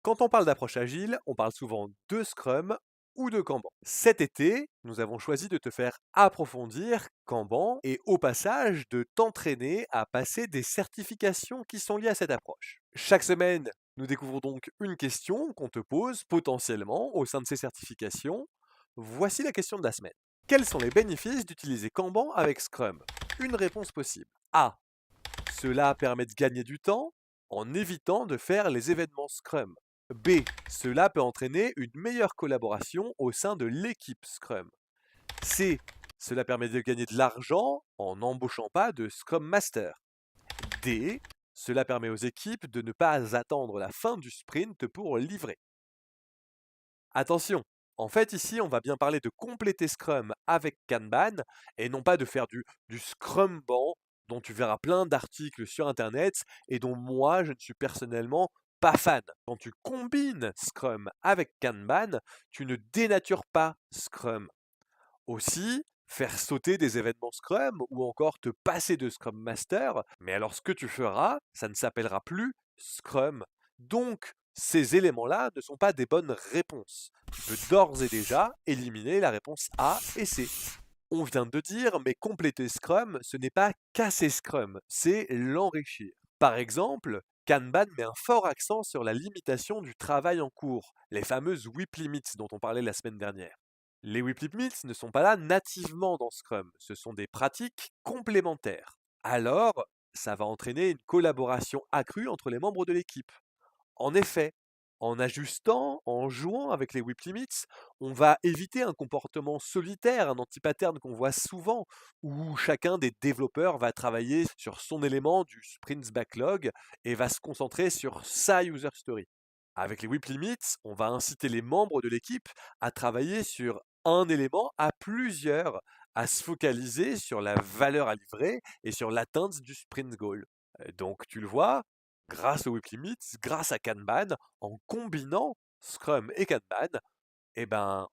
Quand on parle d'approche agile, on parle souvent de Scrum ou de Kanban. Cet été, nous avons choisi de te faire approfondir Kanban et au passage de t'entraîner à passer des certifications qui sont liées à cette approche. Chaque semaine, nous découvrons donc une question qu'on te pose potentiellement au sein de ces certifications. Voici la question de la semaine. Quels sont les bénéfices d'utiliser Kanban avec Scrum? Une réponse possible. A. Cela permet de gagner du temps en évitant de faire les événements Scrum. B. Cela peut entraîner une meilleure collaboration au sein de l'équipe Scrum. C. Cela permet de gagner de l'argent en n'embauchant pas de Scrum Master. D. Cela permet aux équipes de ne pas attendre la fin du sprint pour livrer. Attention, en fait ici on va bien parler de compléter Scrum avec Kanban et non pas de faire du Scrumban dont tu verras plein d'articles sur internet et dont moi je ne suis personnellement pas fan. Quand tu combines Scrum avec Kanban, tu ne dénatures pas Scrum. Aussi, faire sauter des événements Scrum ou encore te passer de Scrum Master, mais alors ce que tu feras, ça ne s'appellera plus Scrum. Donc, ces éléments-là ne sont pas des bonnes réponses. Tu peux d'ores et déjà éliminer la réponse A et C. On vient de dire, mais compléter Scrum, ce n'est pas casser Scrum, c'est l'enrichir. Par exemple, Kanban met un fort accent sur la limitation du travail en cours, les fameuses WIP limits dont on parlait la semaine dernière. Les WIP limits ne sont pas là nativement dans Scrum, ce sont des pratiques complémentaires. Alors, ça va entraîner une collaboration accrue entre les membres de l'équipe. En effet, en ajustant, en jouant avec les whip limits, on va éviter un comportement solitaire, un anti-pattern qu'on voit souvent, où chacun des développeurs va travailler sur son élément du sprint backlog et va se concentrer sur sa user story. Avec les whip limits, on va inciter les membres de l'équipe à travailler sur un élément à plusieurs, à se focaliser sur la valeur à livrer et sur l'atteinte du sprint goal. Donc tu le vois, grâce aux Whip Limits, grâce à Kanban, en combinant Scrum et Kanban, eh ben,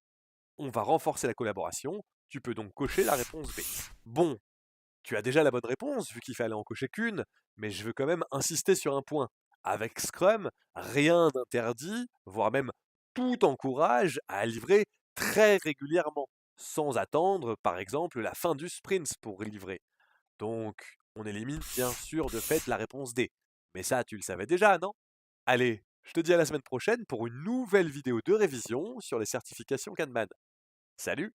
on va renforcer la collaboration. Tu peux donc cocher la réponse B. Bon, tu as déjà la bonne réponse, vu qu'il fallait en cocher qu'une, mais je veux quand même insister sur un point. Avec Scrum, rien n'interdit, voire même tout encourage à livrer très régulièrement, sans attendre, par exemple, la fin du sprint pour livrer. Donc, on élimine bien sûr de fait la réponse D. Mais ça, tu le savais déjà, non? Allez, je te dis à la semaine prochaine pour une nouvelle vidéo de révision sur les certifications Kanban. Salut!